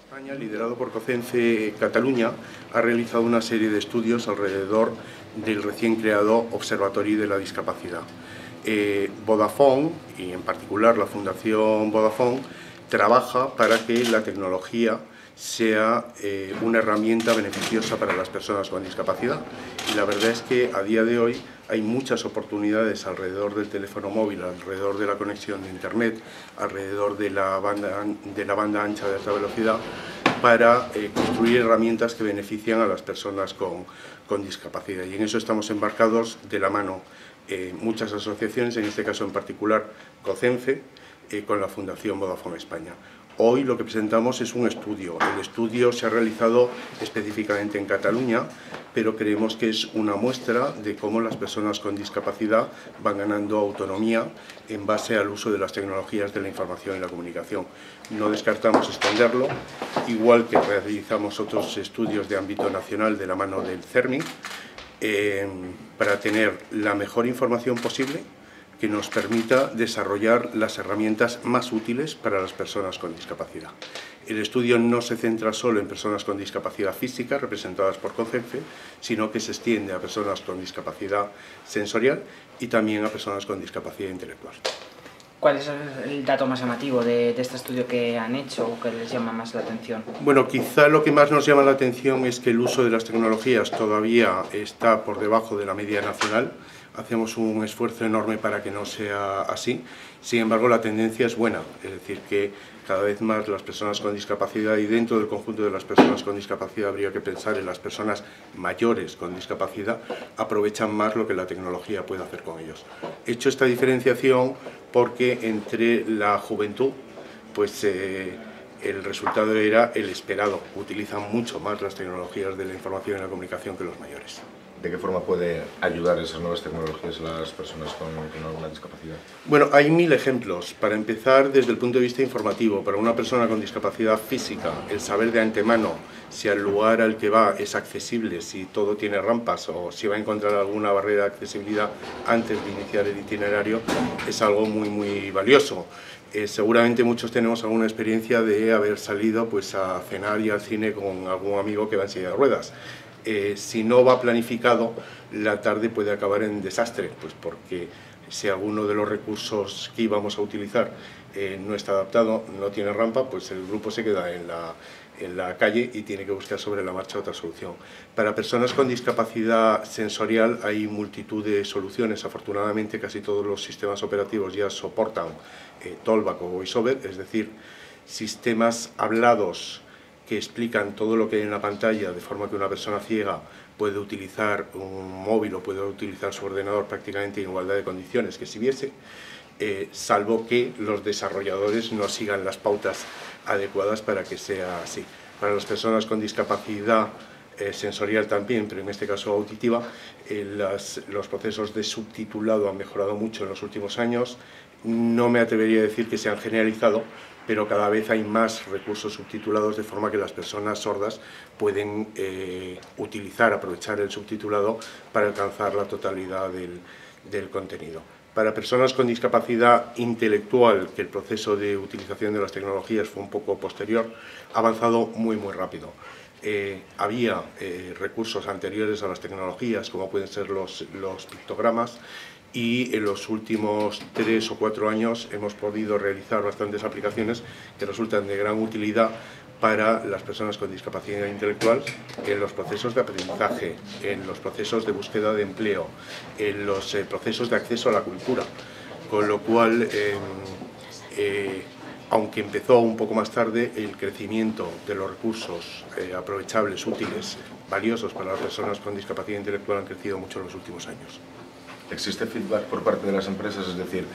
España, liderado por COCENFE Cataluña, ha realizado una serie de estudios alrededor del recién creado Observatorio de la Discapacidad. Vodafone, y en particular la Fundación Vodafone, trabaja para que la tecnología sea una herramienta beneficiosa para las personas con discapacidad. Y la verdad es que a día de hoy hay muchas oportunidades alrededor del teléfono móvil, alrededor de la conexión de internet, alrededor de la banda ancha de alta velocidad, para construir herramientas que benefician a las personas con discapacidad. Y en eso estamos embarcados de la mano muchas asociaciones, en este caso en particular COCENFE, con la Fundación Vodafone España. Hoy lo que presentamos es un estudio. El estudio se ha realizado específicamente en Cataluña, pero creemos que es una muestra de cómo las personas con discapacidad van ganando autonomía en base al uso de las tecnologías de la información y la comunicación. No descartamos extenderlo, igual que realizamos otros estudios de ámbito nacional de la mano del CERMI, para tener la mejor información posible que nos permita desarrollar las herramientas más útiles para las personas con discapacidad. El estudio no se centra solo en personas con discapacidad física, representadas por COCENFE, sino que se extiende a personas con discapacidad sensorial y también a personas con discapacidad intelectual. ¿Cuál es el dato más llamativo de este estudio que han hecho o que les llama más la atención? Bueno, quizá lo que más nos llama la atención es que el uso de las tecnologías todavía está por debajo de la media nacional. Hacemos un esfuerzo enorme para que no sea así. Sin embargo, la tendencia es buena, es decir, que cada vez más las personas con discapacidad, y dentro del conjunto de las personas con discapacidad habría que pensar en las personas mayores con discapacidad, aprovechan más lo que la tecnología puede hacer con ellos. He hecho esta diferenciación porque entre la juventud, pues el resultado era el esperado. Utilizan mucho más las tecnologías de la información y la comunicación que los mayores. ¿De qué forma puede ayudar esas nuevas tecnologías a las personas con alguna discapacidad? Bueno, hay 1000 ejemplos. Para empezar, desde el punto de vista informativo, para una persona con discapacidad física, el saber de antemano si al lugar al que va es accesible, si todo tiene rampas o si va a encontrar alguna barrera de accesibilidad antes de iniciar el itinerario, es algo muy valioso. Seguramente muchos tenemos alguna experiencia de haber salido pues, a cenar y al cine con algún amigo que va en silla de ruedas. Si no va planificado, la tarde puede acabar en desastre, pues porque si alguno de los recursos que íbamos a utilizar no está adaptado, no tiene rampa, pues el grupo se queda en en la calle y tiene que buscar sobre la marcha otra solución. Para personas con discapacidad sensorial hay multitud de soluciones. Afortunadamente casi todos los sistemas operativos ya soportan Talkback o VoiceOver, es decir, sistemas hablados que explican todo lo que hay en la pantalla, de forma que una persona ciega puede utilizar un móvil o puede utilizar su ordenador prácticamente en igualdad de condiciones que si viese, salvo que los desarrolladores no sigan las pautas adecuadas para que sea así. Para las personas con discapacidad sensorial también, pero en este caso auditiva, los procesos de subtitulado han mejorado mucho en los últimos años. No me atrevería a decir que se han generalizado, pero cada vez hay más recursos subtitulados, de forma que las personas sordas pueden aprovechar el subtitulado para alcanzar la totalidad del contenido. Para personas con discapacidad intelectual, que el proceso de utilización de las tecnologías fue un poco posterior, ha avanzado muy rápido. Había recursos anteriores a las tecnologías, como pueden ser los pictogramas, y en los últimos 3 o 4 años hemos podido realizar bastantes aplicaciones que resultan de gran utilidad para las personas con discapacidad intelectual en los procesos de aprendizaje, en los procesos de búsqueda de empleo, en los procesos de acceso a la cultura, con lo cual, aunque empezó un poco más tarde, el crecimiento de los recursos aprovechables, útiles, valiosos para las personas con discapacidad intelectual han crecido mucho en los últimos años. ¿Existe feedback por parte de las empresas? Es decir,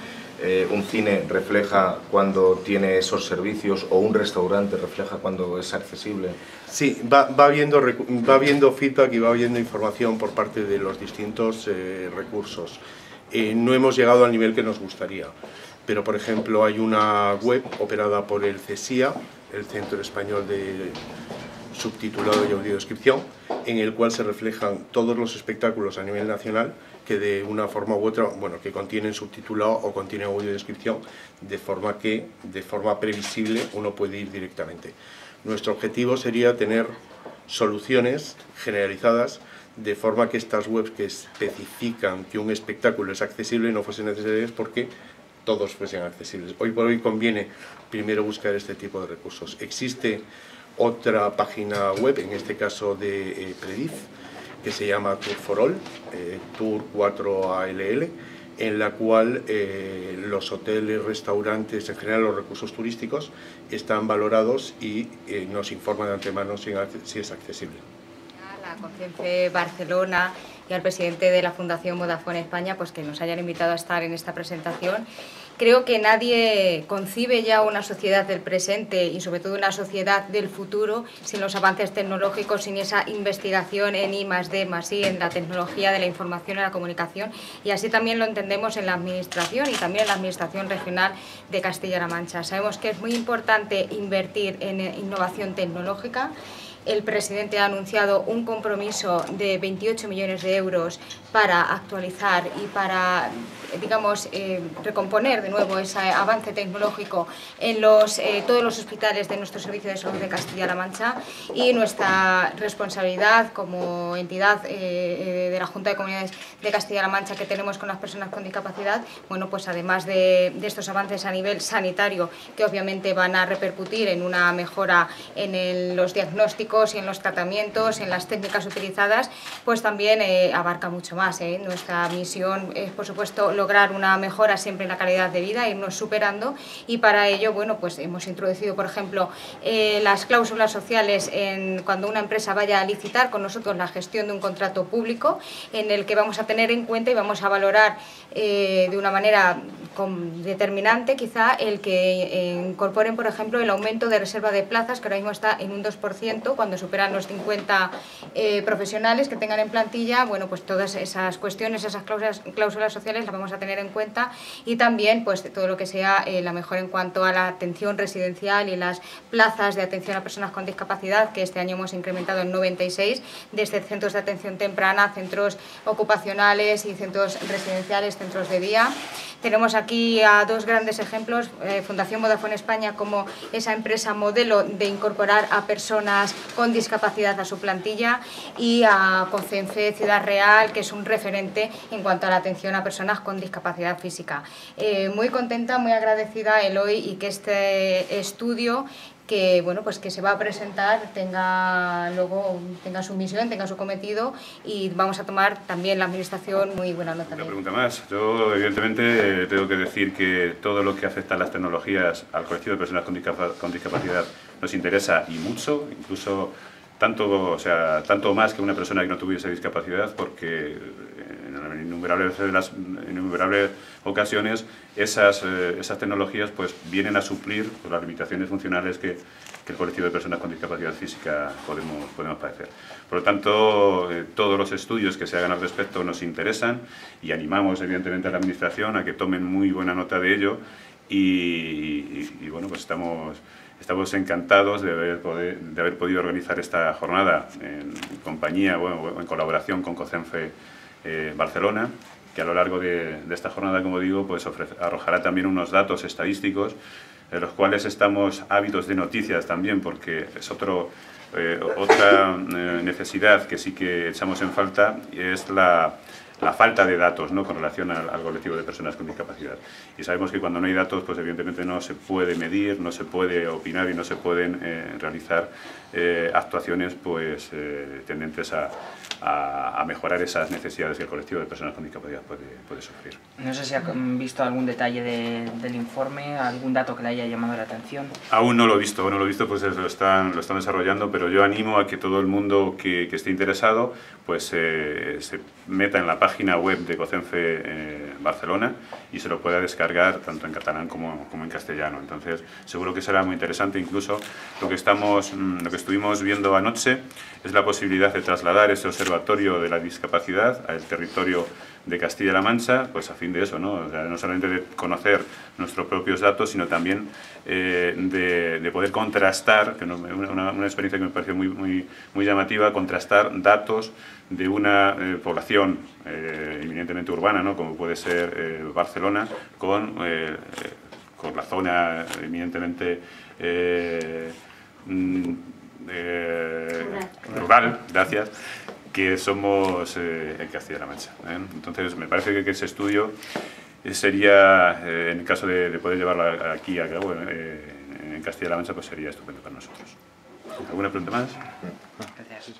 ¿un cine refleja cuando tiene esos servicios o un restaurante refleja cuando es accesible? Sí, va habiendo feedback y va habiendo información por parte de los distintos recursos. No hemos llegado al nivel que nos gustaría, pero por ejemplo hay una web operada por el CESIA, el Centro Español de Subtitulado y Audiodescripción, en el cual se reflejan todos los espectáculos a nivel nacional que de una forma u otra, que contienen subtitulado o contienen audiodescripción, de forma que, de forma previsible, uno puede ir directamente. Nuestro objetivo sería tener soluciones generalizadas, de forma que estas webs que especifican que un espectáculo es accesible no fuesen necesarias porque todos fuesen accesibles. Hoy por hoy conviene primero buscar este tipo de recursos. Existe otra página web, en este caso de Predif, que se llama Tour for All, Tour 4ALL, en la cual los hoteles, restaurantes, en general los recursos turísticos, están valorados y nos informan de antemano si es accesible. A la CONCENFE Barcelona y al presidente de la Fundación Vodafone España, pues que nos hayan invitado a estar en esta presentación. Creo que nadie concibe ya una sociedad del presente y sobre todo una sociedad del futuro sin los avances tecnológicos, sin esa investigación en I+D+I, en la tecnología de la información y la comunicación, y así también lo entendemos en la administración y también en la administración regional de Castilla-La Mancha. Sabemos que es muy importante invertir en innovación tecnológica. El presidente ha anunciado un compromiso de 28 millones de euros para actualizar y para, digamos, recomponer de nuevo ese avance tecnológico en todos los hospitales de nuestro Servicio de Salud de Castilla-La Mancha, y nuestra responsabilidad como entidad de la Junta de Comunidades de Castilla-La Mancha que tenemos con las personas con discapacidad, bueno, pues además de estos avances a nivel sanitario que obviamente van a repercutir en una mejora en los diagnósticos y en los tratamientos, en las técnicas utilizadas, pues también abarca mucho más. Nuestra misión es, por supuesto, lograr una mejora siempre en la calidad de vida, irnos superando, y para ello, bueno, pues hemos introducido, por ejemplo, las cláusulas sociales cuando una empresa vaya a licitar con nosotros la gestión de un contrato público, en el que vamos a tener en cuenta y vamos a valorar de una manera determinante quizá el que incorporen, por ejemplo, el aumento de reserva de plazas, que ahora mismo está en un 2%, cuando superan los 50 profesionales que tengan en plantilla. Bueno, pues todas esas cuestiones, esas cláusulas sociales las vamos a tener en cuenta, y también pues todo lo que sea la mejora en cuanto a la atención residencial y las plazas de atención a personas con discapacidad, que este año hemos incrementado en 96, desde centros de atención temprana, centros ocupacionales y centros residenciales, centros de día. Tenemos aquí a dos grandes ejemplos, Fundación Vodafone España como esa empresa modelo de incorporar a personas con discapacidad a su plantilla, y a CONCENFE Ciudad Real, que es un referente en cuanto a la atención a personas con discapacidad física. Muy contenta, muy agradecida, Eloy, y que este estudio que bueno, pues que se va a presentar tenga su misión, tenga su cometido, y vamos a tomar también la administración muy buena nota de Una ello. pregunta más. Yo evidentemente tengo que decir que todo lo que afecta a las tecnologías al colectivo de personas con discapacidad nos interesa y mucho, incluso tanto más que una persona que no tuviese discapacidad, porque en innumerables ocasiones esas tecnologías pues vienen a suplir las limitaciones funcionales que el colectivo de personas con discapacidad física podemos padecer. Por lo tanto, todos los estudios que se hagan al respecto nos interesan y animamos evidentemente a la Administración a que tomen muy buena nota de ello y bueno, pues estamos encantados de haber podido organizar esta jornada en compañía, bueno, en colaboración con COCENFE Barcelona, que a lo largo de esta jornada, como digo, pues arrojará también unos datos estadísticos, de los cuales estamos ávidos de noticias también, porque es otra necesidad que sí que echamos en falta, es la falta de datos, ¿no?, con relación al colectivo de personas con discapacidad. Y sabemos que cuando no hay datos, pues evidentemente no se puede medir, no se puede opinar y no se pueden realizar actuaciones pues, tendentes a mejorar esas necesidades que el colectivo de personas con discapacidad puede sufrir. No sé si han visto algún detalle del informe, algún dato que le haya llamado la atención. Aún no lo he visto, pues lo están desarrollando, pero yo animo a que todo el mundo que esté interesado pues se meta en la página web de COCENFE Barcelona y se lo pueda descargar tanto en catalán como en castellano. Entonces seguro que será muy interesante. Incluso lo que estuvimos viendo anoche es la posibilidad de trasladar ese observatorio de la discapacidad al territorio de Castilla-La Mancha, pues a fin de eso, ¿no? O sea, no solamente de conocer nuestros propios datos, sino también de poder contrastar, que una experiencia que me pareció muy llamativa, contrastar datos de una población eminentemente urbana, ¿no?, como puede ser Barcelona, con la zona eminentemente rural, gracias, que somos en Castilla-La Mancha. Entonces me parece que ese estudio sería, en el caso de poder llevarlo aquí a cabo en Castilla-La Mancha, pues sería estupendo para nosotros. ¿Alguna pregunta más? Gracias.